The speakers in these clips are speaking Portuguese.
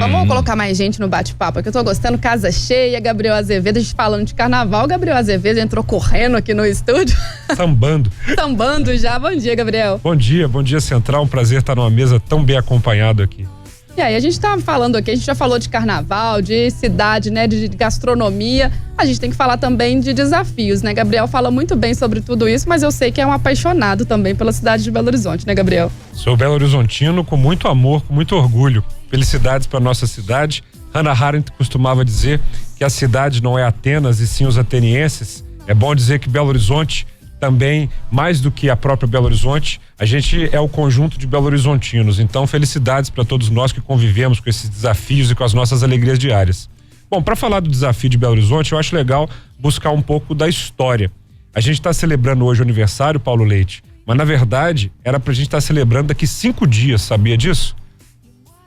Vamos colocar mais gente no bate-papo, que eu tô gostando. Casa cheia, Gabriel Azevedo, a gente falando de carnaval. Gabriel Azevedo entrou correndo aqui no estúdio. Sambando. Sambando já. Bom dia, Gabriel. Bom dia, Central. Um prazer estar numa mesa tão bem acompanhado aqui. E aí, a gente tá falando aqui, a gente já falou de carnaval, de cidade, né, de gastronomia. A gente tem que falar também de desafios, né? Gabriel fala muito bem sobre tudo isso, mas eu sei que é um apaixonado também pela cidade de Belo Horizonte, né, Gabriel? Sou Belo Horizontino com muito amor, com muito orgulho. Felicidades para nossa cidade. Hannah Arendt costumava dizer que a cidade não é Atenas e sim os atenienses. É bom dizer que Belo Horizonte também, mais do que a própria Belo Horizonte, a gente é o conjunto de belo-horizontinos. Então, felicidades para todos nós que convivemos com esses desafios e com as nossas alegrias diárias. Bom, para falar do desafio de Belo Horizonte, eu acho legal buscar um pouco da história. A gente está celebrando hoje o aniversário, Paulo Leite, mas na verdade era pra gente estar celebrando daqui 5 dias, sabia disso?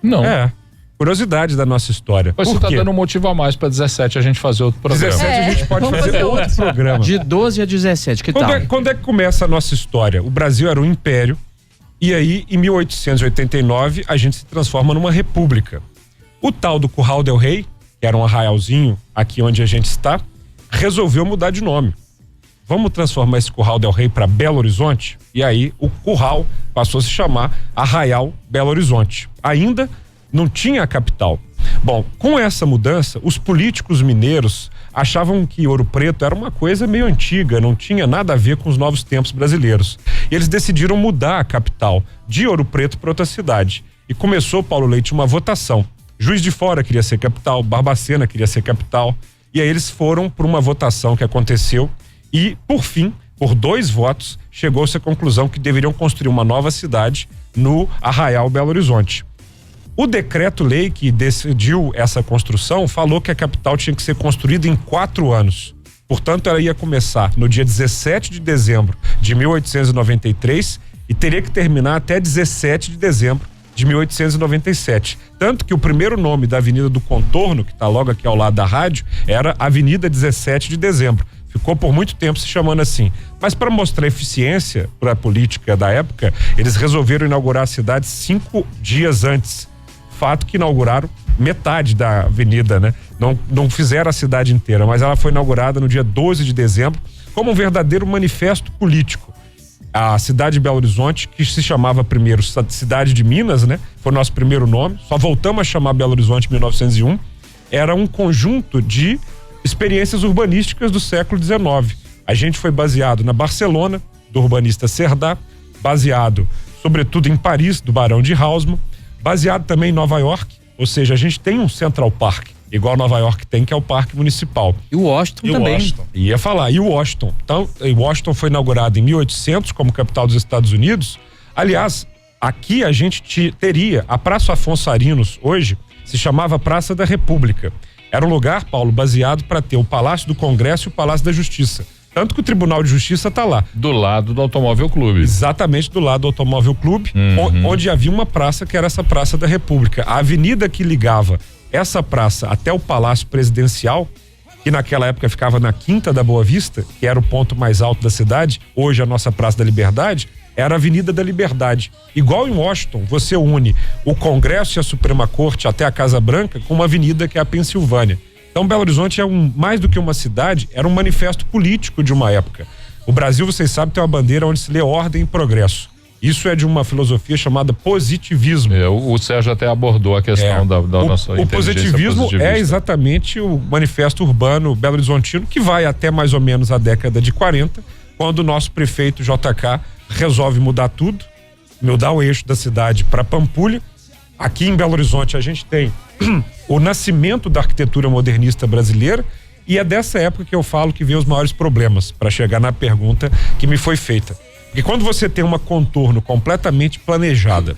Não. Curiosidade da nossa história. Pois você tá dando um motivo a mais pra 17 a gente fazer outro programa. 17 a gente pode fazer outro programa. De 12 a 17, que tal? Quando é que começa a nossa história? O Brasil era um império e aí em 1889 a gente se transforma numa república. O tal do Curral del Rei, que era um arraialzinho aqui onde a gente está, resolveu mudar de nome. Vamos transformar esse Curral del Rei para Belo Horizonte? E aí o curral passou a se chamar Arraial Belo Horizonte. Ainda não tinha a capital. Bom, com essa mudança, os políticos mineiros achavam que Ouro Preto era uma coisa meio antiga, não tinha nada a ver com os novos tempos brasileiros. E eles decidiram mudar a capital de Ouro Preto para outra cidade. E começou, Paulo Leite, uma votação. Juiz de Fora queria ser capital, Barbacena queria ser capital. E aí eles foram por uma votação que aconteceu e, por fim, por 2 votos, chegou-se à conclusão que deveriam construir uma nova cidade no Arraial Belo Horizonte. O decreto-lei que decidiu essa construção falou que a capital tinha que ser construída em 4 anos. Portanto, ela ia começar no dia 17 de dezembro de 1893 e teria que terminar até 17 de dezembro de 1897. Tanto que o primeiro nome da Avenida do Contorno, que está logo aqui ao lado da rádio, era Avenida 17 de Dezembro. Ficou por muito tempo se chamando assim. Mas para mostrar eficiência para a política da época, eles resolveram inaugurar a cidade 5 dias antes. Fato que inauguraram metade da avenida, né? Não fizeram a cidade inteira, mas ela foi inaugurada no dia 12 de dezembro como um verdadeiro manifesto político. A cidade de Belo Horizonte, que se chamava primeiro Cidade de Minas, né? Foi o nosso primeiro nome, só voltamos a chamar Belo Horizonte em 1901, era um conjunto de experiências urbanísticas do século XIX. A gente foi baseado na Barcelona, do urbanista Cerdá, baseado sobretudo em Paris, do Barão de Haussmann, baseado também em Nova York, ou seja, a gente tem um Central Park, igual Nova York tem, que é o Parque Municipal. E o Washington também. Ia falar, e o Washington. Então, Washington foi inaugurado em 1800 como capital dos Estados Unidos. Aliás, aqui a gente teria a Praça Afonso Arinos, hoje, se chamava Praça da República. Era um lugar, Paulo, baseado para ter o Palácio do Congresso e o Palácio da Justiça. Tanto que o Tribunal de Justiça está lá. Do lado do Automóvel Clube. Exatamente, do lado do Automóvel Clube, onde havia uma praça que era essa Praça da República. A avenida que ligava essa praça até o Palácio Presidencial, que naquela época ficava na Quinta da Boa Vista, que era o ponto mais alto da cidade, hoje a nossa Praça da Liberdade, era a Avenida da Liberdade. Igual em Washington, você une o Congresso e a Suprema Corte até a Casa Branca com uma avenida que é a Pensilvânia. Então, Belo Horizonte é mais do que uma cidade, era um manifesto político de uma época. O Brasil, vocês sabem, tem uma bandeira onde se lê ordem e progresso. Isso é de uma filosofia chamada positivismo. O Sérgio até abordou a questão da nossa o positivismo é exatamente o manifesto urbano Belo Horizontino, que vai até mais ou menos a década de 40, quando o nosso prefeito JK resolve mudar tudo, mudar o eixo da cidade para Pampulha. Aqui em Belo Horizonte a gente tem o nascimento da arquitetura modernista brasileira e é dessa época que eu falo que vem os maiores problemas, para chegar na pergunta que me foi feita. Porque quando você tem uma contorno completamente planejada,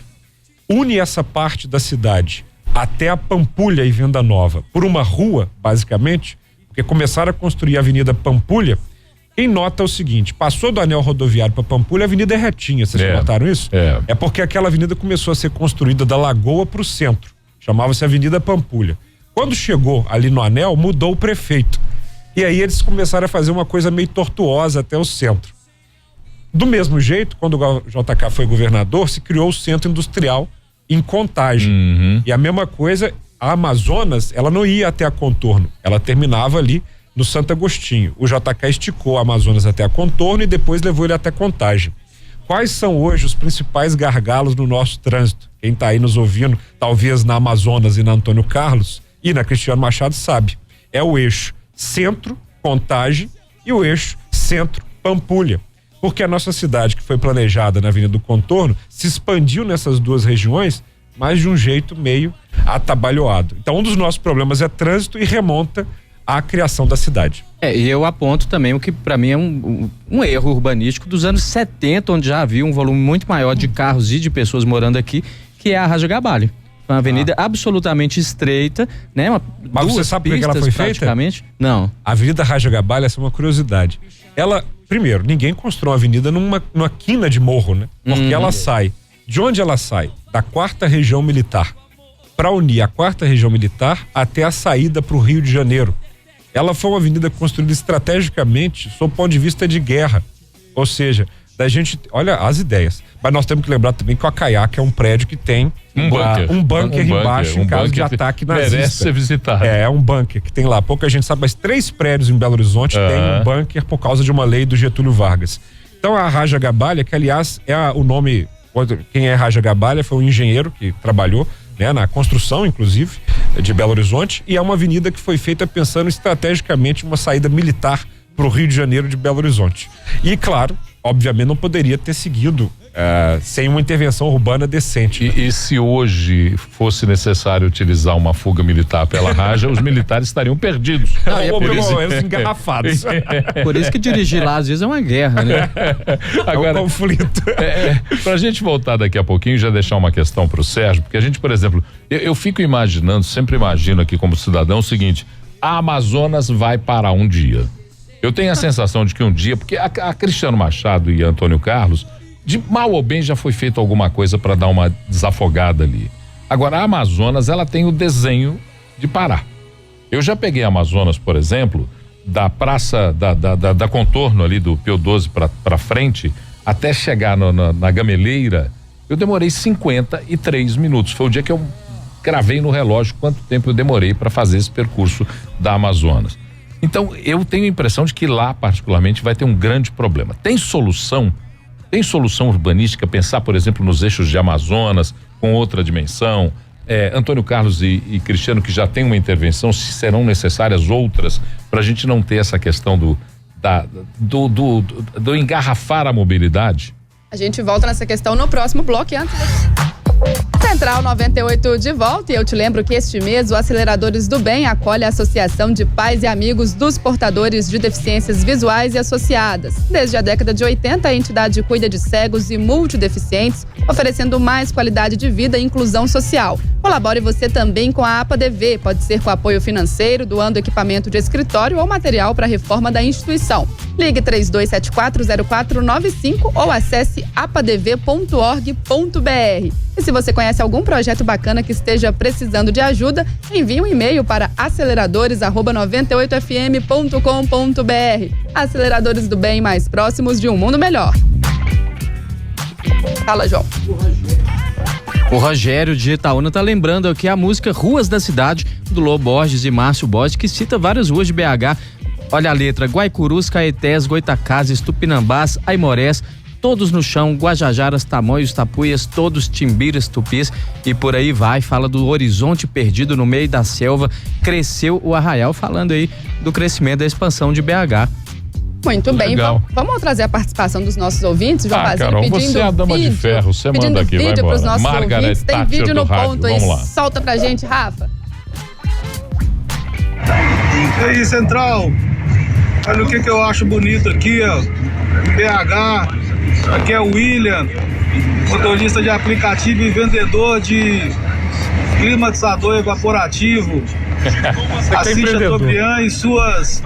une essa parte da cidade até a Pampulha e Venda Nova por uma rua, basicamente, porque começaram a construir a Avenida Pampulha. Quem nota o seguinte, passou do anel rodoviário para Pampulha, a avenida é retinha, vocês notaram isso? É porque aquela avenida começou a ser construída da Lagoa para o centro, chamava-se Avenida Pampulha. Quando chegou ali no anel, mudou o prefeito. E aí eles começaram a fazer uma coisa meio tortuosa até o centro. Do mesmo jeito, quando o JK foi governador, se criou o Centro Industrial em Contagem. E a mesma coisa a Amazonas, ela não ia até a Contorno, ela terminava ali no Santo Agostinho. O JK esticou a Amazonas até a Contorno e depois levou ele até Contagem. Quais são hoje os principais gargalos no nosso trânsito? Quem está aí nos ouvindo, talvez na Amazonas e na Antônio Carlos e na Cristiano Machado sabe. É o eixo Centro, Contagem e o eixo Centro, Pampulha. Porque a nossa cidade, que foi planejada na Avenida do Contorno, se expandiu nessas duas regiões, mas de um jeito meio atabalhoado. Então, um dos nossos problemas é trânsito e remonta à criação da cidade. E eu aponto também o que para mim é um erro urbanístico dos anos 70, onde já havia um volume muito maior de carros e de pessoas morando aqui, que é a Raja Gabalho. Uma avenida absolutamente estreita, né? Mas você sabe por que ela foi feita? Não. A Avenida Raja Gabalho, essa é uma curiosidade. Ela, primeiro, ninguém constrói uma avenida numa quina de morro, né? Porque ela sai. De onde ela sai? Da 4ª Região Militar. Para unir a 4ª Região Militar até a saída para o Rio de Janeiro. Ela foi uma avenida construída estrategicamente sob o ponto de vista de guerra. Ou seja, da gente, olha as ideias. Mas nós temos que lembrar também que o Acaiaca é um prédio que tem um bunker embaixo em caso de ataque nazista. Merece ser visitado. É um bunker que tem lá. Pouca gente sabe, mas 3 prédios em Belo Horizonte tem um bunker por causa de uma lei do Getúlio Vargas. Então a Raja Gabalha, que aliás é o nome, quem é Raja Gabalha foi um engenheiro que trabalhou, né, na construção, inclusive, de Belo Horizonte, e é uma avenida que foi feita pensando estrategicamente uma saída militar para o Rio de Janeiro de Belo Horizonte. E, claro, obviamente não poderia ter seguido sem uma intervenção urbana decente. E se hoje fosse necessário utilizar uma fuga militar pela Raja, os militares estariam perdidos. Ou pelo menos engarrafados. Por isso que dirigir lá às vezes é uma guerra, né? Agora, é um conflito. Pra gente voltar daqui a pouquinho e já deixar uma questão pro Sérgio, porque a gente, por exemplo, eu fico imaginando, sempre imagino aqui como cidadão o seguinte: a Amazonas vai parar um dia. Eu tenho a sensação de que um dia, porque a Cristiano Machado e Antônio Carlos, de mal ou bem já foi feito alguma coisa para dar uma desafogada ali. Agora a Amazonas, ela tem o desenho de parar. Eu já peguei a Amazonas, por exemplo, da praça da Contorno ali do Pio 12 para frente, até chegar na Gameleira, eu demorei 53 minutos. Foi o dia que eu gravei no relógio quanto tempo eu demorei para fazer esse percurso da Amazonas. Então eu tenho a impressão de que lá particularmente vai ter um grande problema. Tem solução urbanística, pensar por exemplo nos eixos de Amazonas com outra dimensão, Antônio Carlos e Cristiano, que já tem uma intervenção, se serão necessárias outras para a gente não ter essa questão do engarrafar a mobilidade? A gente volta nessa questão no próximo bloco. E antes Central 98 de volta, e eu te lembro que este mês o Aceleradores do Bem acolhe a Associação de Pais e Amigos dos Portadores de Deficiências Visuais e Associadas. Desde a década de 80, a entidade cuida de cegos e multideficientes, oferecendo mais qualidade de vida e inclusão social. Colabore você também com a APADV, pode ser com apoio financeiro, doando equipamento de escritório ou material para a reforma da instituição. Ligue 32740495 ou acesse apadv.org.br. E se você conhece algum projeto bacana que esteja precisando de ajuda, envie um e-mail para aceleradores@98fm.com.br. Aceleradores do Bem, mais próximos de um mundo melhor. Fala, João. O Rogério de Itaúna tá lembrando aqui a música Ruas da Cidade, do Lô Borges e Márcio Borges, que cita várias ruas de BH. Olha a letra: Guaicurus, Caetés, Goitacazes, Tupinambás, Aimorés, todos no chão, Guajajaras, Tamoios, Tapuias, todos Timbiras, Tupis e por aí vai. Fala do horizonte perdido no meio da selva, cresceu o arraial, falando aí do crescimento da expansão de BH. Muito bem, vamos trazer a participação dos nossos ouvintes, João Basílio, Carol, pedindo você é a dama de ferro, você manda aqui, vai embora. Pros nossos ouvintes, tem vídeo no ponto aí, vamos lá. Solta pra gente, Rafa. E aí, Central, olha o que eu acho bonito aqui, ó, BH, aqui é o William, motorista de aplicativo e vendedor de climatizador evaporativo. Assis Chateaubriand e suas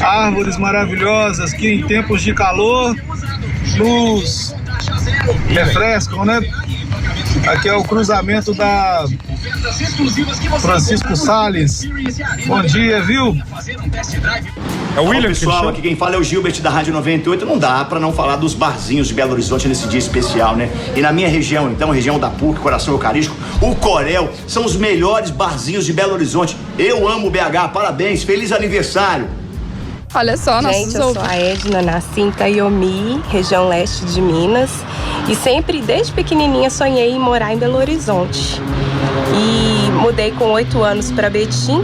árvores maravilhosas que em tempos de calor nos refrescam, né? Aqui é o cruzamento da Francisco Salles, bom dia, viu? É o William, pessoal, aqui quem fala é o Gilbert da Rádio 98. Não dá pra não falar dos barzinhos de Belo Horizonte nesse dia especial, né? E na minha região, então, região da PUC, Coração Eucarístico, o Corel, são os melhores barzinhos de Belo Horizonte. Eu amo BH, parabéns, feliz aniversário. Olha só, gente, eu sou a Edna, nasci em Itaiomi, região leste de Minas. E sempre, desde pequenininha, sonhei em morar em Belo Horizonte. E mudei com 8 anos para Betim,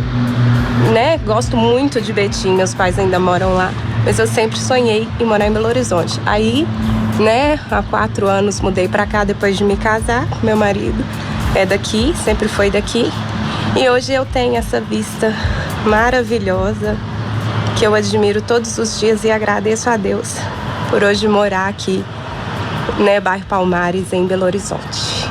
né? Gosto muito de Betim, meus pais ainda moram lá. Mas eu sempre sonhei em morar em Belo Horizonte. Aí, né, há 4 anos mudei para cá depois de me casar. Meu marido é daqui, sempre foi daqui. E hoje eu tenho essa vista maravilhosa, que eu admiro todos os dias e agradeço a Deus por hoje morar aqui, né, bairro Palmares, em Belo Horizonte.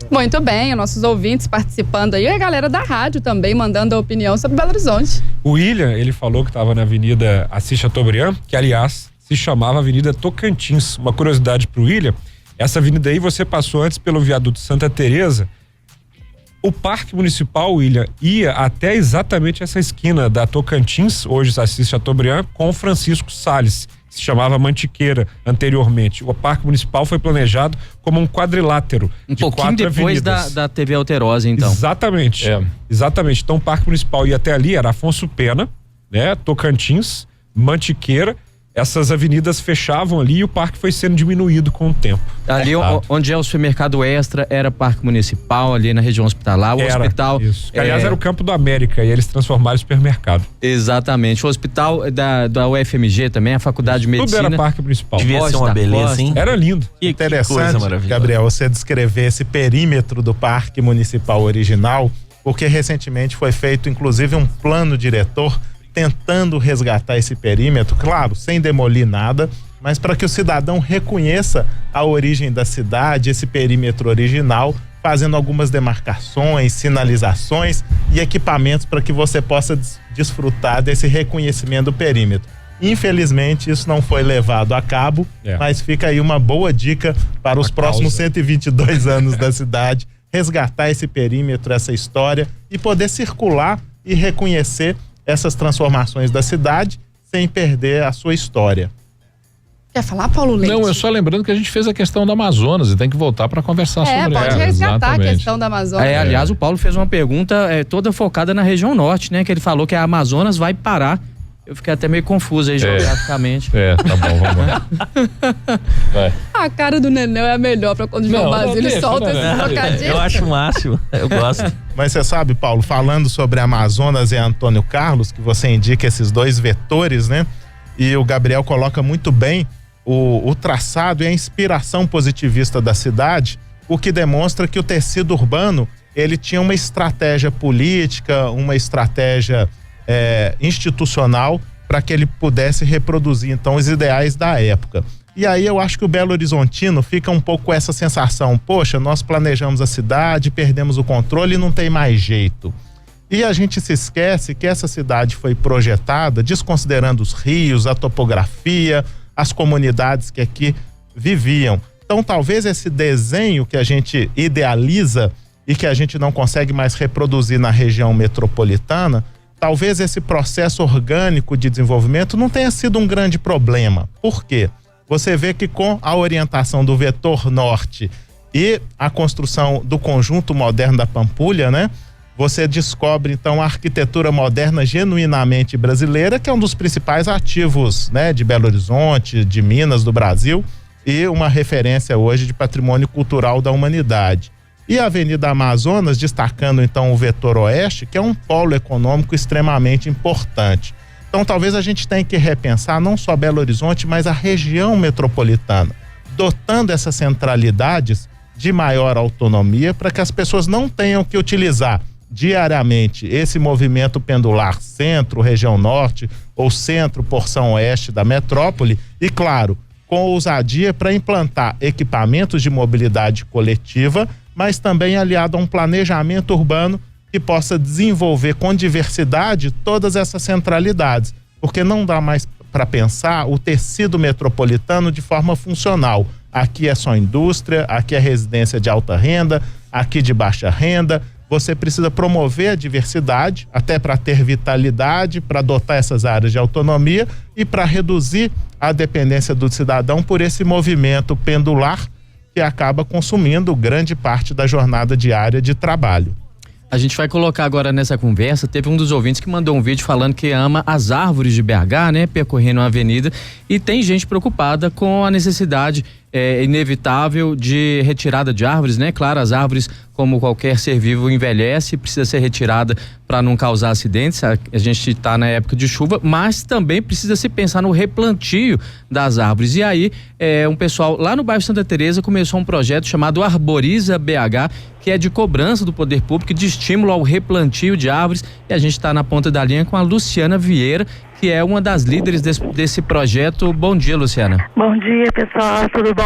Muito bem, os nossos ouvintes participando aí, e a galera da rádio também mandando a opinião sobre Belo Horizonte. O William, ele falou que estava na Avenida Assis Chateaubriand, que aliás se chamava Avenida Tocantins. Uma curiosidade pro William, essa avenida aí você passou antes pelo viaduto Santa Teresa. O Parque Municipal, William, ia até exatamente essa esquina da Tocantins, hoje Assis Chateaubriand, com Francisco Salles. Se chamava Mantiqueira anteriormente. O Parque Municipal foi planejado como um quadrilátero Um de pouquinho 4 depois avenidas. da TV Alterosa, então. Exatamente. Exatamente. Então o Parque Municipal ia até ali, era Afonso Pena, né? Tocantins, Mantiqueira. Essas avenidas fechavam ali e o parque foi sendo diminuído com o tempo. Ali onde é o supermercado Extra, era Parque Municipal, ali na região hospitalar. O hospital. Isso. Aliás, era o Campo do América e eles transformaram em supermercado. Exatamente. O hospital da UFMG também, a Faculdade de Medicina. Tudo era Parque Municipal. Devia ser uma beleza, hein? Era lindo. Que Interessante, coisa maravilhosa. Gabriel, você descrever esse perímetro do Parque Municipal original, porque recentemente foi feito, inclusive, um plano diretor tentando resgatar esse perímetro, claro, sem demolir nada, mas para que o cidadão reconheça a origem da cidade, esse perímetro original, fazendo algumas demarcações, sinalizações e equipamentos para que você possa desfrutar desse reconhecimento do perímetro. Infelizmente, isso não foi levado a cabo, mas fica aí uma boa dica para os próximos 122 anos da cidade, resgatar esse perímetro, essa história e poder circular e reconhecer essas transformações da cidade sem perder a sua história. Quer falar, Paulo Leite? Não, eu só lembrando que a gente fez a questão do Amazonas e tem que voltar para conversar sobre ela. Pode resgatar Exatamente. a questão da Amazônia. Aliás, o Paulo fez uma pergunta toda focada na região norte, né? Que ele falou que a Amazonas vai parar. Eu fiquei até meio confuso aí geograficamente. Tá bom, vamos lá. Vai. A cara do Nenel é a melhor pra quando o João Basílio solta esse trocadilho. Eu acho o máximo, eu gosto. Mas você sabe, Paulo, falando sobre Amazonas e Antônio Carlos, que você indica esses dois vetores, né? E o Gabriel coloca muito bem o traçado e a inspiração positivista da cidade, o que demonstra que o tecido urbano, ele tinha uma estratégia política, uma estratégia institucional para que ele pudesse reproduzir então os ideais da época. E aí eu acho que o Belo Horizontino fica um pouco com essa sensação, poxa, nós planejamos a cidade, perdemos o controle e não tem mais jeito. E a gente se esquece que essa cidade foi projetada desconsiderando os rios, a topografia, as comunidades que aqui viviam. Então talvez esse desenho que a gente idealiza e que a gente não consegue mais reproduzir na região metropolitana, talvez esse processo orgânico de desenvolvimento não tenha sido um grande problema. Por quê? Você vê que com a orientação do vetor norte e a construção do conjunto moderno da Pampulha, né? Você descobre então a arquitetura moderna genuinamente brasileira, que é um dos principais ativos, né, de Belo Horizonte, de Minas, do Brasil, e uma referência hoje de patrimônio cultural da humanidade. E a Avenida Amazonas, destacando então o vetor oeste, que é um polo econômico extremamente importante. Então talvez a gente tenha que repensar não só Belo Horizonte, mas a região metropolitana, dotando essas centralidades de maior autonomia para que as pessoas não tenham que utilizar diariamente esse movimento pendular centro, região norte ou centro, porção oeste da metrópole e, claro, com ousadia para implantar equipamentos de mobilidade coletiva, mas também aliado a um planejamento urbano que possa desenvolver com diversidade todas essas centralidades, porque não dá mais para pensar o tecido metropolitano de forma funcional. aqui é só indústria, aqui é residência de alta renda, aqui de baixa renda. Você precisa promover a diversidade, até para ter vitalidade, para adotar essas áreas de autonomia e para reduzir a dependência do cidadão por esse movimento pendular que acaba consumindo grande parte da jornada diária de trabalho. A gente vai colocar agora nessa conversa, teve um dos ouvintes que mandou um vídeo falando que ama as árvores de BH, né? Percorrendo a avenida, e tem gente preocupada com a necessidade inevitável de retirada de árvores, né? Claro, as árvores, como qualquer ser vivo, envelhece, precisa ser retirada para não causar acidentes. A gente está na época de chuva, mas também precisa se pensar no replantio das árvores. E aí, um pessoal lá no bairro Santa Teresa começou um projeto chamado Arboriza BH, que é de cobrança do poder público, de estímulo ao replantio de árvores. E a gente está na ponta da linha com a Luciana Vieira, que é uma das líderes desse projeto. Bom dia, Luciana. Bom dia, pessoal, tudo bom?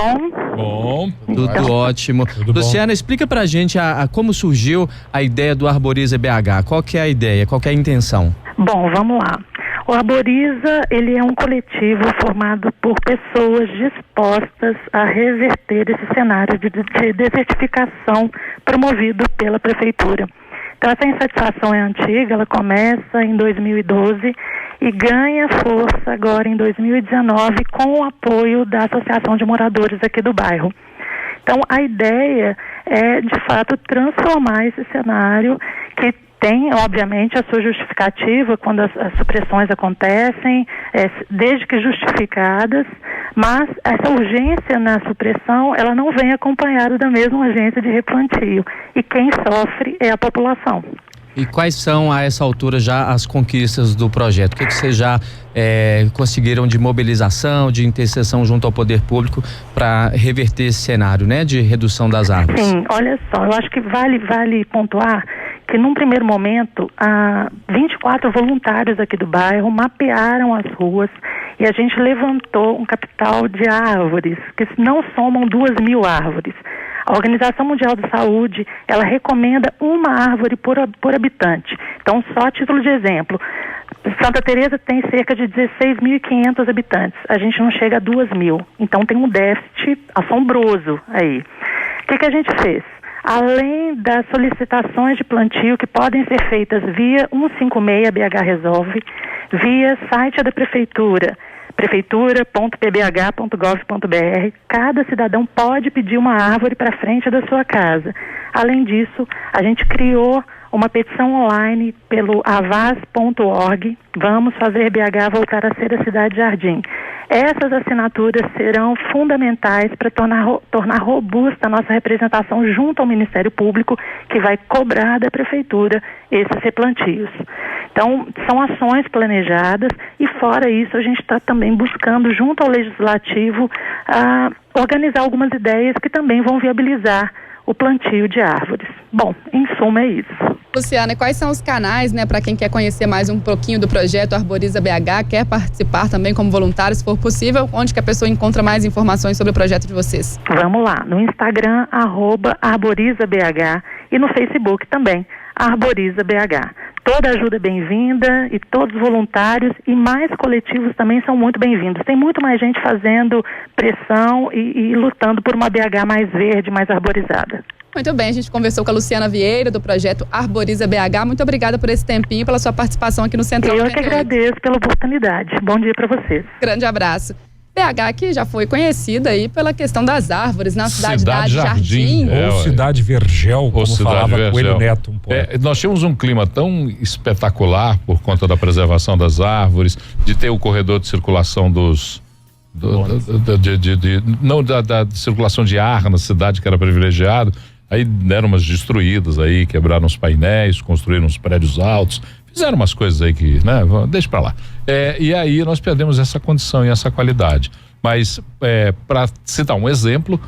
Bom. Tudo ótimo. Tudo Luciana, bom. explica pra gente como surgiu a ideia do Arboriza BH. Qual que é a ideia, qual que é a intenção? Bom, vamos lá. O Arboriza, ele é um coletivo formado por pessoas dispostas a reverter esse cenário de desertificação promovido pela prefeitura. Então, essa insatisfação é antiga, ela começa em 2012 e ganha força agora em 2019 com o apoio da Associação de Moradores aqui do bairro. Então, a ideia é, de fato, transformar esse cenário que tem, obviamente, a sua justificativa quando as supressões acontecem, desde que justificadas, mas essa urgência na supressão, ela não vem acompanhada da mesma urgência de replantio. E quem sofre é a população. E quais são, a essa altura, já as conquistas do projeto? O que vocês já conseguiram de mobilização, de intercessão junto ao poder público para reverter esse cenário, né, de redução das árvores? Sim, olha só, eu acho que vale pontuar que num primeiro momento, 24 voluntários aqui do bairro mapearam as ruas e a gente levantou um capital de árvores, que não somam 2.000 árvores. A Organização Mundial da Saúde, ela recomenda uma árvore por habitante. Então, só a título de exemplo, Santa Teresa tem cerca de 16.500 habitantes. A gente não chega a 2.000. Então, tem um déficit assombroso aí. O que a gente fez? Além das solicitações de plantio que podem ser feitas via 156 BH Resolve, via site da prefeitura, prefeitura.pbh.gov.br, cada cidadão pode pedir uma árvore para frente da sua casa. Além disso, a gente criou uma petição online pelo avaz.org, Vamos Fazer BH Voltar a Ser a Cidade Jardim. Essas assinaturas serão fundamentais para tornar robusta a nossa representação junto ao Ministério Público, que vai cobrar da Prefeitura esses replantios. Então, são ações planejadas e, fora isso, a gente está também buscando, junto ao Legislativo, organizar algumas ideias que também vão viabilizar o plantio de árvores. Bom, em suma é isso. Luciana, quais são os canais, né, para quem quer conhecer mais um pouquinho do projeto Arboriza BH, quer participar também como voluntário, se for possível, onde que a pessoa encontra mais informações sobre o projeto de vocês? Vamos lá, no Instagram, @ArborizaBH e no Facebook também, ArborizaBH. Toda ajuda é bem-vinda e todos os voluntários e mais coletivos também são muito bem-vindos. Tem muito mais gente fazendo pressão e lutando por uma BH mais verde, mais arborizada. Muito bem, a gente conversou com a Luciana Vieira, do projeto Arboriza BH. Muito obrigada por esse tempinho, pela sua participação aqui no Central. Eu que agradeço pela oportunidade. Bom dia para vocês. Grande abraço. BH que já foi conhecida aí pela questão das árvores na cidade Jardim. Ou Cidade Vergel, como falava Coelho Neto um pouco. Nós tínhamos um clima tão espetacular por conta da preservação das árvores, de ter o corredor de circulação da circulação de ar na cidade, que era privilegiado. Aí deram umas destruídas aí, quebraram os painéis, construíram uns prédios altos, fizeram umas coisas aí que, né, deixa pra lá. E aí nós perdemos essa condição e essa qualidade. Mas, para citar um exemplo,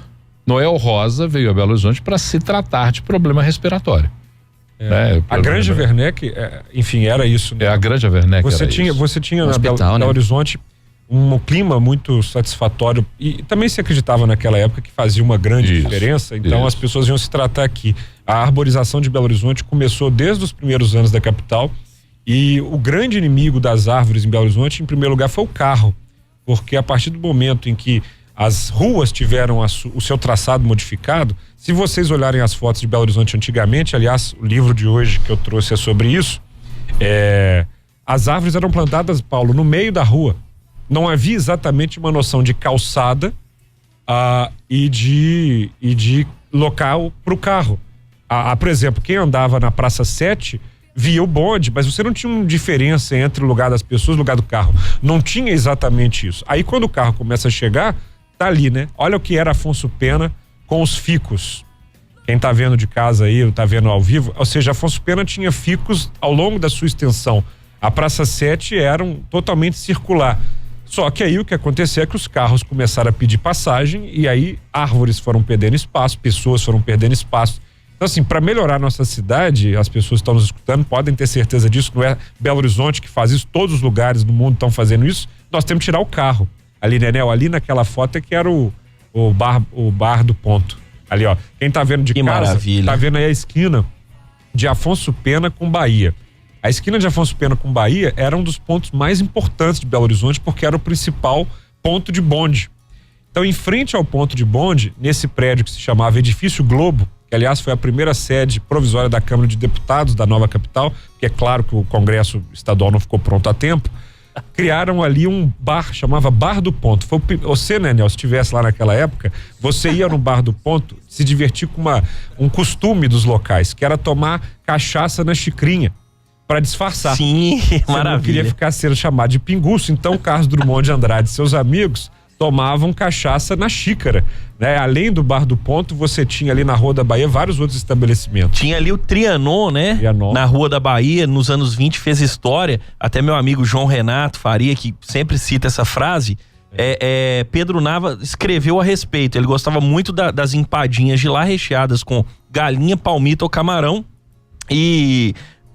Noel Rosa veio a Belo Horizonte para se tratar de problema respiratório. A Granja Werneck, enfim, era isso. Né? A Granja Werneck você tinha na Belo Horizonte um clima muito satisfatório e também se acreditava naquela época que fazia uma grande diferença, então as pessoas iam se tratar aqui. A arborização de Belo Horizonte começou desde os primeiros anos da capital e o grande inimigo das árvores em Belo Horizonte, em primeiro lugar, foi o carro, porque a partir do momento em que as ruas tiveram o seu traçado modificado. Se vocês olharem as fotos de Belo Horizonte antigamente, aliás, o livro de hoje que eu trouxe é sobre isso, as árvores eram plantadas, Paulo, no meio da rua. Não havia exatamente uma noção de calçada e de local para o carro. Por exemplo, quem andava na Praça 7 via o bonde, mas você não tinha uma diferença entre o lugar das pessoas e o lugar do carro. Não tinha exatamente isso. Aí quando o carro começa a chegar, tá ali, né? Olha o que era Afonso Pena com os ficos. Quem tá vendo de casa aí, tá vendo ao vivo, ou seja, Afonso Pena tinha ficos ao longo da sua extensão. A Praça 7 era totalmente circular. Só que aí o que aconteceu é que os carros começaram a pedir passagem e aí árvores foram perdendo espaço, pessoas foram perdendo espaço. Então, assim, para melhorar a nossa cidade, as pessoas que estão nos escutando podem ter certeza disso, não é Belo Horizonte que faz isso, todos os lugares do mundo estão fazendo isso. Nós temos que tirar o carro. Ali, Nenel, ali naquela foto é que era o bar do ponto. Ali, ó, quem tá vendo de que casa, maravilha. tá vendo aí a esquina de Afonso Pena com Bahia. A esquina de Afonso Pena com Bahia era um dos pontos mais importantes de Belo Horizonte porque era o principal ponto de bonde. Então, em frente ao ponto de bonde, nesse prédio que se chamava Edifício Globo, que aliás foi a primeira sede provisória da Câmara de Deputados da nova capital, que é claro que o Congresso Estadual não ficou pronto a tempo, criaram ali um bar, chamava Bar do Ponto. Você, né, Nel, se estivesse lá naquela época, você ia no Bar do Ponto se divertir com um costume dos locais, que era tomar cachaça na xicrinha, para disfarçar. Sim, você maravilha. Não queria ficar sendo chamado de pinguço, então Carlos Drummond de Andrade e seus amigos tomavam cachaça na xícara, né? Além do Bar do Ponto, você tinha ali na Rua da Bahia vários outros estabelecimentos. Tinha ali o Trianon, né? Trianon. Na Rua da Bahia, nos anos 20, fez história. Até meu amigo João Renato Faria, que sempre cita essa frase, Pedro Nava escreveu a respeito. Ele gostava muito das empadinhas de lá, recheadas com galinha, palmito ou camarão, e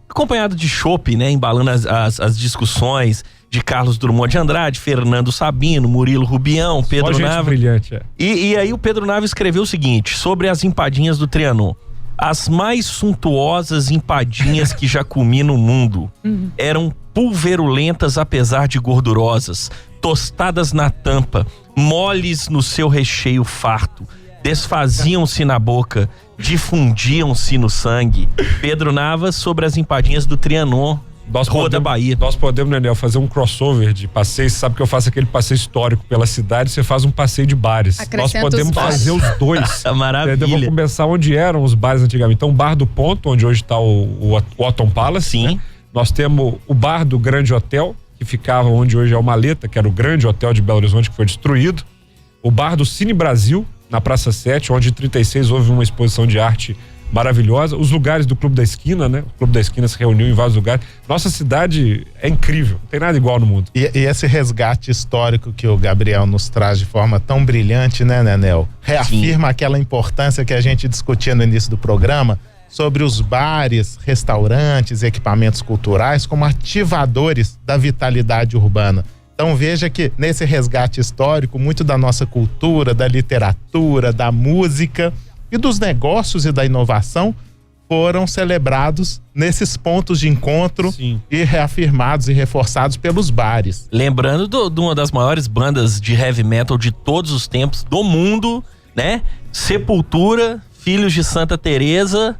acompanhado de chopp, né? Embalando as discussões de Carlos Drummond de Andrade, Fernando Sabino, Murilo Rubião, Pedro Nava. Brilhante, E aí o Pedro Nava escreveu o seguinte sobre as empadinhas do Trianon: as mais suntuosas empadinhas que já comi no mundo eram pulverulentas apesar de gordurosas, tostadas na tampa, moles no seu recheio farto, desfaziam-se na boca, difundiam-se no sangue. Pedro Nava sobre as empadinhas do Trianon, Rua da Bahia. Nós podemos, Nenel, fazer um crossover de passeios. Você sabe que eu faço aquele passeio histórico pela cidade, você faz um passeio de bares. Nós podemos fazer os dois. Maravilha. Entendeu? Vamos começar onde eram os bares antigamente. Então, o Bar do Ponto, onde hoje está o Otton Palace. Sim. Né? Nós temos o Bar do Grande Hotel, que ficava onde hoje é o Maleta, que era o grande hotel de Belo Horizonte que foi destruído. O Bar do Cine Brasil, na Praça 7, onde em 36 houve uma exposição de arte maravilhosa. Os lugares do Clube da Esquina, né? O Clube da Esquina se reuniu em vários lugares. Nossa cidade é incrível, não tem nada igual no mundo. E esse resgate histórico que o Gabriel nos traz de forma tão brilhante, né, Nenel? Reafirma aquela importância que a gente discutia no início do programa sobre os bares, restaurantes, equipamentos culturais como ativadores da vitalidade urbana. Então veja que nesse resgate histórico, muito da nossa cultura, da literatura, da música e dos negócios e da inovação foram celebrados nesses pontos de encontro. Sim. E reafirmados e reforçados pelos bares. Lembrando de uma das maiores bandas de heavy metal de todos os tempos do mundo, né? Sepultura, Filhos de Santa Teresa.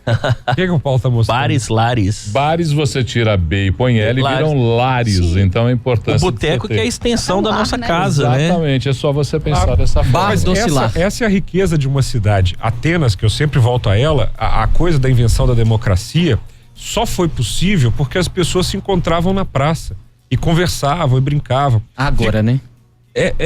O que o Paulo tá mostrando? Bares, lares. Bares você tira B e põe L e Lares. viram lares. Sim. Então é importante. O boteco que é a extensão da nossa casa, né? Exatamente, é só você pensar dessa forma. Mas essa é a riqueza de uma cidade. Atenas, que eu sempre volto a ela, a coisa da invenção da democracia só foi possível porque as pessoas se encontravam na praça e conversavam e brincavam. Agora, né?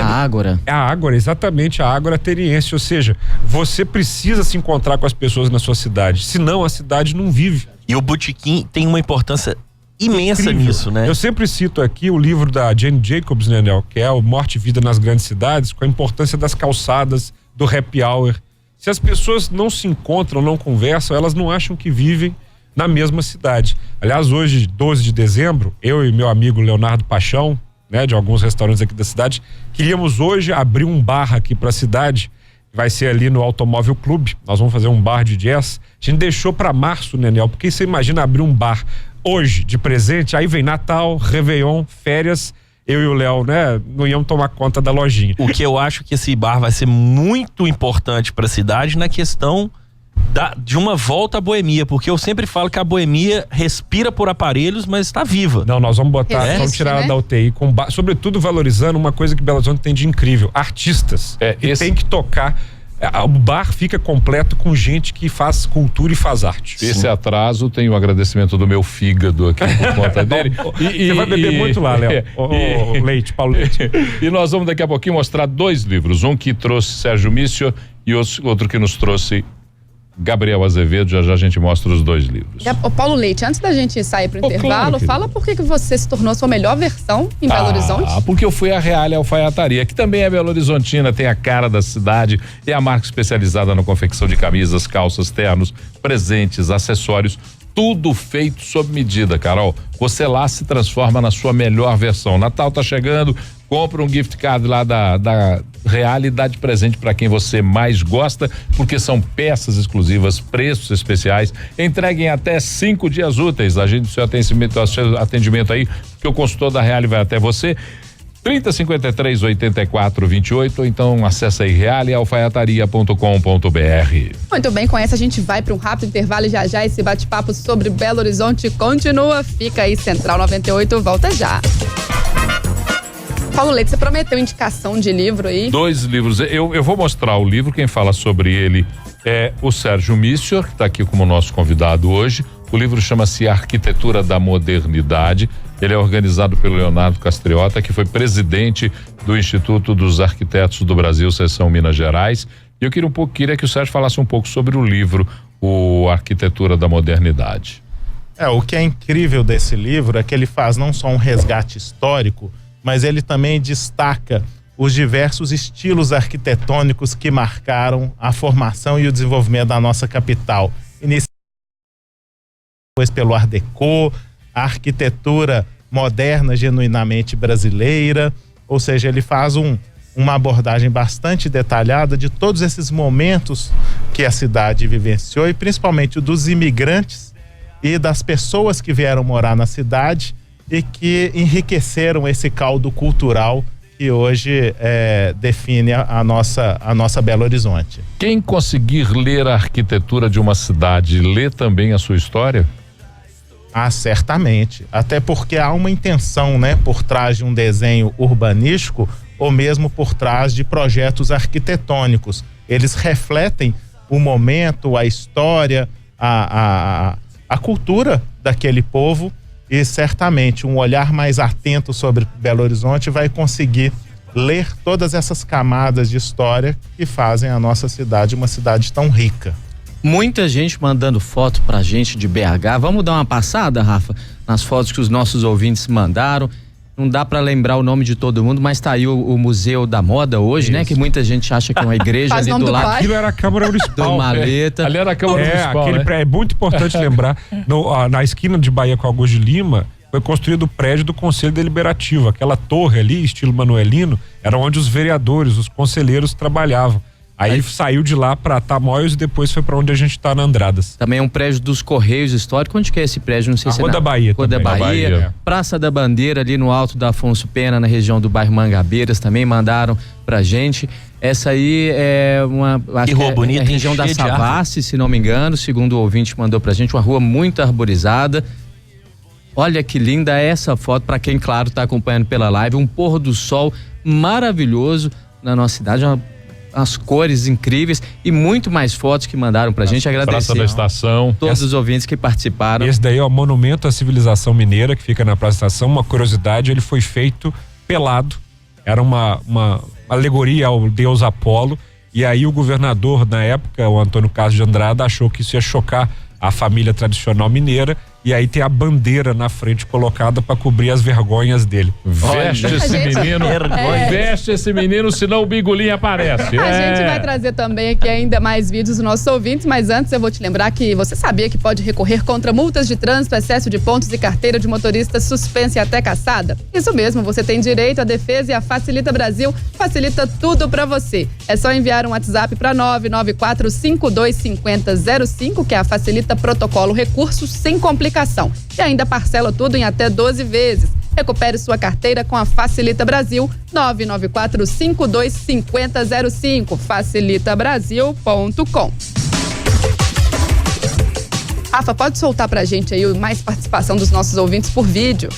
A Ágora. A Ágora, exatamente, a Ágora ateniense, ou seja, você precisa se encontrar com as pessoas na sua cidade, senão a cidade não vive. E o botequim tem uma importância imensa nisso, né? Eu sempre cito aqui o livro da Jane Jacobs, né, Nel, que é o Morte e Vida nas Grandes Cidades, com a importância das calçadas, do happy hour. Se as pessoas não se encontram, não conversam, elas não acham que vivem na mesma cidade. Aliás, hoje, 12 de dezembro, eu e meu amigo Leonardo Paixão, né, de alguns restaurantes aqui da cidade, queríamos hoje abrir um bar aqui pra cidade, vai ser ali no Automóvel Clube, nós vamos fazer um bar de jazz. A gente deixou pra março, né, Nel, porque você imagina abrir um bar hoje de presente, aí vem Natal, Réveillon, férias, eu e o Léo, né, não iam tomar conta da lojinha. O que eu acho que esse bar vai ser muito importante para a cidade na questão de uma volta à boemia, porque eu sempre falo que a boemia respira por aparelhos, mas está viva. Não, nós vamos botar, vamos tirar ela né? da UTI, sobretudo valorizando uma coisa que Belo Horizonte tem de incrível, artistas. Tem que tocar. O bar fica completo com gente que faz cultura e faz arte. Esse atraso tem o agradecimento do meu fígado aqui por conta dele. Você vai beber muito lá, Léo. Leite, Paulo Leite. E nós vamos daqui a pouquinho mostrar 2 livros. Um que trouxe Sérgio Mício e outro que nos trouxe Gabriel Azevedo. Já a gente mostra os 2 livros. Ô Paulo Leite, antes da gente sair pro intervalo, claro, fala por que você se tornou a sua melhor versão em Belo Horizonte? Porque eu fui à Reale Alfaiataria, que também é Belo Horizontina, tem a cara da cidade, é a marca especializada na confecção de camisas, calças, ternos, presentes, acessórios, tudo feito sob medida, Carol. Você lá se transforma na sua melhor versão. Natal tá chegando, compra um gift card lá da Reale e dá de presente para quem você mais gosta, porque são peças exclusivas, preços especiais, entregue em até 5 dias úteis. Agende seu atendimento aí, que o consultor da Reale vai até você. 3053-8428, ou então acessa aí realealfaiataria.com.br. Muito bem, com essa a gente vai para um rápido intervalo e já esse bate-papo sobre Belo Horizonte continua. Fica aí, Central 98, volta já. Paulo Leite, você prometeu indicação de livro aí? 2 livros. Eu vou mostrar o livro, quem fala sobre ele é o Sérgio Mício, que está aqui como nosso convidado hoje. O livro chama-se Arquitetura da Modernidade. Ele é organizado pelo Leonardo Castriota, que foi presidente do Instituto dos Arquitetos do Brasil, seção Minas Gerais. E eu queria que o Sérgio falasse um pouco sobre o livro, o Arquitetura da Modernidade. O que é incrível desse livro é que ele faz não só um resgate histórico, mas ele também destaca os diversos estilos arquitetônicos que marcaram a formação e o desenvolvimento da nossa capital. Depois pelo Art Deco, a arquitetura moderna genuinamente brasileira, ou seja, ele faz uma abordagem bastante detalhada de todos esses momentos que a cidade vivenciou e principalmente dos imigrantes e das pessoas que vieram morar na cidade e que enriqueceram esse caldo cultural que hoje define a nossa Belo Horizonte. Quem conseguir ler a arquitetura de uma cidade, lê também a sua história? Certamente. Até porque há uma intenção, né, por trás de um desenho urbanístico ou mesmo por trás de projetos arquitetônicos. Eles refletem o momento, a história, a cultura daquele povo e certamente um olhar mais atento sobre Belo Horizonte vai conseguir ler todas essas camadas de história que fazem a nossa cidade uma cidade tão rica. Muita gente mandando foto pra gente de BH. Vamos dar uma passada, Rafa, nas fotos que os nossos ouvintes mandaram. Não dá pra lembrar o nome de todo mundo, mas tá aí o Museu da Moda hoje, né? Que muita gente acha que é uma igreja ali do lado. Aquilo era a Câmara Municipal. Do Maleta. Ali era a Câmara Municipal, É muito importante lembrar, na esquina de Bahia com Augusto de Lima, foi construído o prédio do Conselho Deliberativo. Aquela torre ali, estilo manuelino, era onde os vereadores, os conselheiros trabalhavam. Aí saiu de lá pra Tamoios e depois foi pra onde a gente tá na Andradas. Também é um prédio dos Correios Históricos. Onde que é esse prédio? Não sei se é Rua da Bahia. Rua da Bahia. Praça da Bandeira, ali no alto da Afonso Pena, na região do bairro Mangabeiras, também mandaram pra gente. Essa aí é uma... Que rua bonita. É a região da Savassi, se não me engano, segundo o ouvinte mandou pra gente, uma rua muito arborizada. Olha que linda essa foto, pra quem, claro, tá acompanhando pela live, um pôr do sol maravilhoso na nossa cidade, as cores incríveis e muito mais fotos que mandaram pra gente. Agradecer. Praça da Estação. Todos os ouvintes que participaram. Esse daí é o Monumento à Civilização Mineira, que fica na Praça da Estação. Uma curiosidade, ele foi feito pelado. Era uma alegoria ao deus Apolo. E aí o governador, na época, o Antônio Carlos de Andrada, achou que isso ia chocar a família tradicional mineira. E aí tem a bandeira na frente colocada para cobrir as vergonhas dele. Veste esse menino, veste esse menino, senão o bigolinho aparece. A gente vai trazer também aqui ainda mais vídeos dos nossos ouvintes, mas antes eu vou te lembrar que você sabia que pode recorrer contra multas de trânsito, excesso de pontos e carteira de motorista suspensa e até cassada? Isso mesmo, você tem direito à defesa e a Facilita Brasil facilita tudo para você. É só enviar um WhatsApp para 994525005, que é a Facilita Protocolo Recursos sem complicação. E ainda parcela tudo em até 12 vezes. Recupere sua carteira com a Facilita Brasil, 994525005, facilitabrasil.com. Rafa, pode soltar pra gente aí mais participação dos nossos ouvintes por vídeo.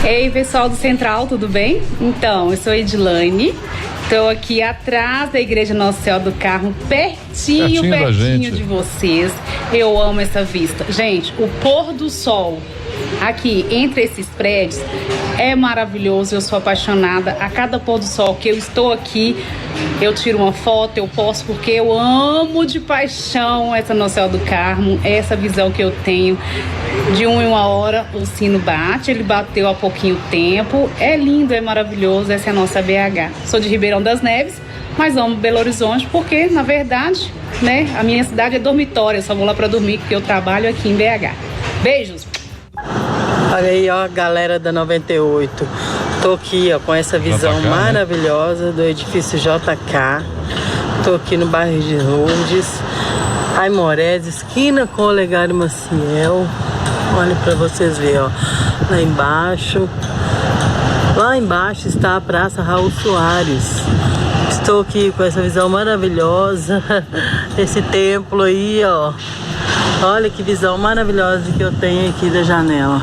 Ei, pessoal do Central, tudo bem? Então, eu sou Edilane, estou aqui atrás da Igreja Nossa Senhora do Carmo, pertinho de vocês. Eu amo essa vista. Gente, o pôr do sol aqui entre esses prédios é maravilhoso. Eu sou apaixonada. A cada pôr do sol que eu estou aqui, eu tiro uma foto, eu posto, porque eu amo de paixão essa Nossa Senhora do Carmo, essa visão que eu tenho. De 1 em 1 hora o sino bate, ele bateu há pouquinho tempo. É lindo, é maravilhoso, essa é a nossa BH. Sou de Ribeirão das Neves, mas amo Belo Horizonte porque, na verdade, né, a minha cidade é dormitória. Eu só vou lá para dormir porque eu trabalho aqui em BH. Beijos! Olha aí, ó, galera da 98. Tô aqui, ó, com essa visão JK, maravilhosa, né, do edifício JK. Tô aqui no bairro de Lourdes, Aimorés, esquina com Olegário Maciel. Olha pra vocês verem, ó. Lá embaixo está a Praça Raul Soares. Estou aqui com essa visão maravilhosa. Esse templo aí, ó. Olha que visão maravilhosa que eu tenho aqui da janela.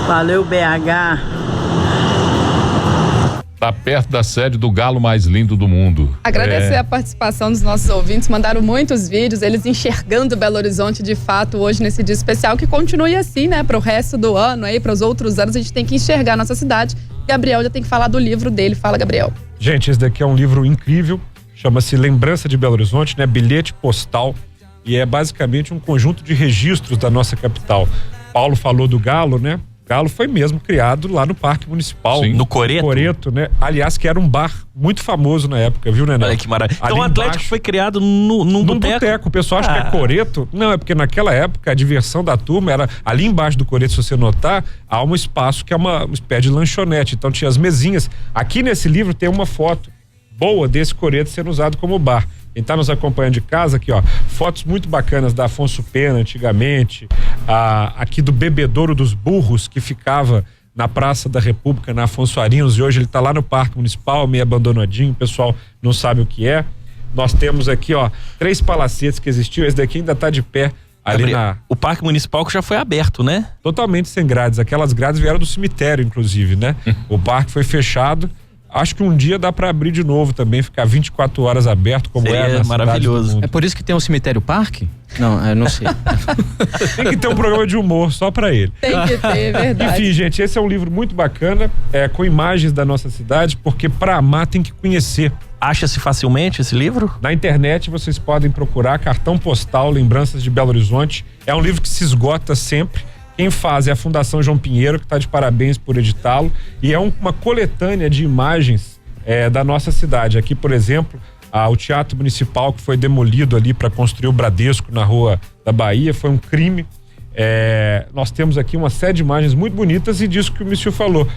Valeu BH. Tá perto da sede do galo mais lindo do mundo. Agradecer a participação dos nossos ouvintes, mandaram muitos vídeos, eles enxergando Belo Horizonte de fato hoje nesse dia especial, que continue assim, né, pro resto do ano aí, pros outros anos, a gente tem que enxergar a nossa cidade. Gabriel já tem que falar do livro dele. Fala, Gabriel. Gente, esse daqui é um livro incrível, chama-se Lembrança de Belo Horizonte, né, bilhete postal, e é basicamente um conjunto de registros da nossa capital. Paulo falou do Galo, né? Galo foi mesmo criado lá no Parque Municipal. Sim, no Coreto. Coreto, né? Aliás, que era um bar muito famoso na época, viu, Nenê? Olha que maravilha. Então o Atlético foi criado num boteco? O pessoal acha que é Coreto. Não, é porque naquela época a diversão da turma era ali embaixo do Coreto, se você notar, há um espaço que é uma espécie de lanchonete. Então tinha as mesinhas. Aqui nesse livro tem uma foto boa desse Coreto sendo usado como bar. Quem está nos acompanhando de casa aqui, ó, fotos muito bacanas da Afonso Pena antigamente, aqui do Bebedouro dos Burros, que ficava na Praça da República, na Afonso Arinos, e hoje ele está lá no Parque Municipal, meio abandonadinho, o pessoal não sabe o que é. Nós temos aqui, ó, 3 palacetes que existiam, esse daqui ainda está de pé ali o Parque Municipal que já foi aberto, né? Totalmente sem grades, aquelas grades vieram do cemitério, inclusive, né? O parque foi fechado. Acho que um dia dá pra abrir de novo também, ficar 24 horas aberto, como é maravilhoso. É por isso que tem um cemitério parque? Não, eu não sei. Tem que ter um programa de humor só pra ele. Tem que ter, verdade. Enfim, gente, esse é um livro muito bacana, com imagens da nossa cidade, porque pra amar tem que conhecer. Acha-se facilmente esse livro? Na internet vocês podem procurar Cartão Postal Lembranças de Belo Horizonte. É um livro que se esgota sempre. Quem faz é a Fundação João Pinheiro, que está de parabéns por editá-lo, e é uma coletânea de imagens da nossa cidade. Aqui, por exemplo, o Teatro Municipal, que foi demolido ali para construir o Bradesco na Rua da Bahia, foi um crime. Nós temos aqui uma série de imagens muito bonitas e disso que o Michel falou,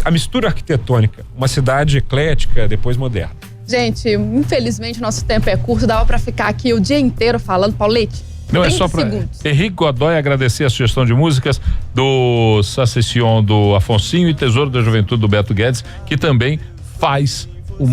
a mistura arquitetônica, uma cidade eclética, depois moderna. Gente, infelizmente nosso tempo é curto, dava para ficar aqui o dia inteiro falando. Paulete, não, é só para Henrique Godoy agradecer a sugestão de músicas do Sacession do Afonsinho e Tesouro da Juventude do Beto Guedes, que também faz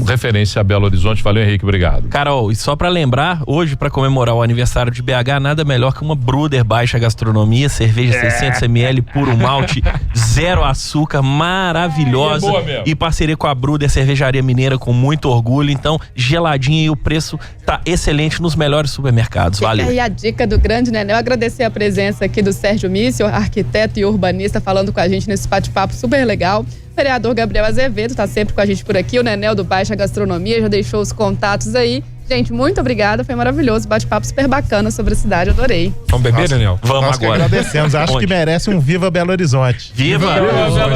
referência a Belo Horizonte. Valeu, Henrique, obrigado. Carol, e só pra lembrar, hoje, pra comemorar o aniversário de BH, nada melhor que uma Bruder Baixa Gastronomia, cerveja 600 ml, puro malte, 0 açúcar, maravilhosa. É boa mesmo. E parceria com a Bruder Cervejaria Mineira, com muito orgulho. Então, geladinha, e o preço tá excelente nos melhores supermercados. Valeu. E aí a dica do grande Nenel, agradecer a presença aqui do Sérgio Mício, arquiteto e urbanista, falando com a gente nesse bate-papo super legal. O vereador Gabriel Azevedo tá sempre com a gente por aqui, o Nenel do Baixa Gastronomia já deixou os contatos aí. Gente, muito obrigada, foi maravilhoso, bate-papo super bacana sobre a cidade, adorei. Vamos beber, Nenel? Vamos nós agora. Que agradecemos, acho que merece um Viva Belo Horizonte. Viva Belo Horizonte!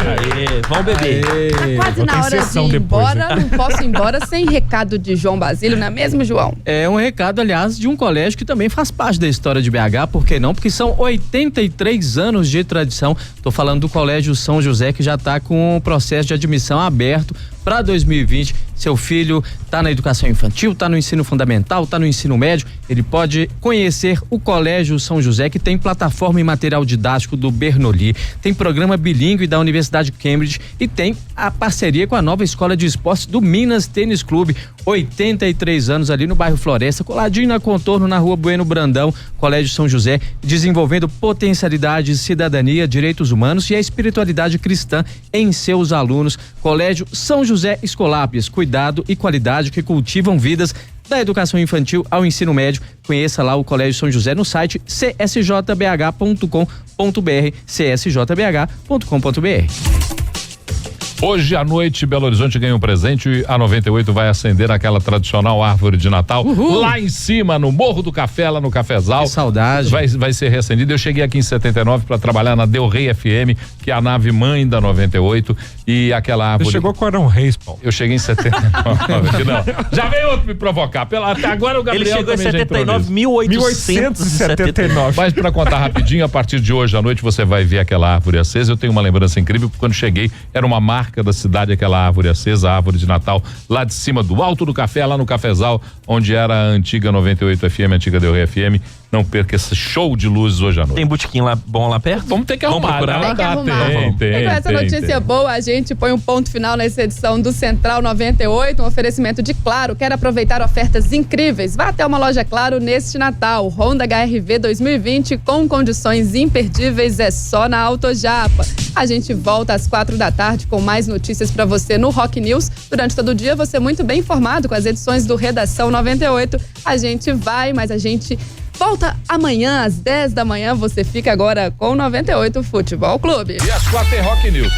Aê, vamos beber. Tá quase na hora de ir embora, não posso ir embora sem recado de João Basílio, não é mesmo, João? É um recado, aliás, de um colégio que também faz parte da história de BH, por que não? Porque são 83 anos de tradição. Tô falando do Colégio São José, que já tá com o processo de admissão aberto para 2020. Seu filho está na educação infantil, está no ensino fundamental, está no ensino médio, ele pode conhecer o Colégio São José, que tem plataforma e material didático do Bernoulli, tem programa bilíngue da Universidade de Cambridge e tem a parceria com a nova escola de esportes do Minas Tênis Clube. 83 anos ali no bairro Floresta, coladinho na Contorno, na rua Bueno Brandão. Colégio São José, desenvolvendo potencialidades, cidadania, direitos humanos e a espiritualidade cristã em seus alunos. Colégio São José Escolápias, cuidado e qualidade que cultivam vidas, da educação infantil ao ensino médio. Conheça lá o Colégio São José no site csjbh.com.br, csjbh.com.br. Hoje à noite, Belo Horizonte ganha um presente. A 98 vai acender aquela tradicional árvore de Natal. Uhul. Lá em cima, no Morro do Café, lá no Cafezal. Que saudade. Vai ser reacendida. Eu cheguei aqui em 79 para trabalhar na Del Rey FM, que é a nave mãe da 98. E aquela árvore. Você chegou com o Arão Reis, Paulo. Eu cheguei em 79. Não. Já veio outro me provocar. Até agora o Gabriel. Ele chegou em 79, 1879. Mas para contar rapidinho, a partir de hoje à noite você vai ver aquela árvore acesa. Eu tenho uma lembrança incrível, porque quando cheguei era uma marca da cidade, aquela árvore acesa, a árvore de Natal, lá de cima do alto do café, lá no Cafezal, onde era a antiga 98 FM, a antiga Del Rey FM. Não perca esse show de luzes hoje à noite. Tem botequim lá bom lá perto? Vamos ter que arrumar. Tem que arrumar. Tem, e com essa notícia boa, a gente põe um ponto final nessa edição do Central 98, um oferecimento de Claro. Quer aproveitar ofertas incríveis? Vá até uma loja Claro neste Natal. Honda HR-V 2020 com condições imperdíveis, é só na Autojapa. A gente volta às 4h com mais notícias para você no Rock News. Durante todo o dia, você muito bem informado com as edições do Redação 98. A gente vai, mas a gente volta amanhã às 10 da manhã. Você fica agora com 98 Futebol Clube. E às 4 é Rock News.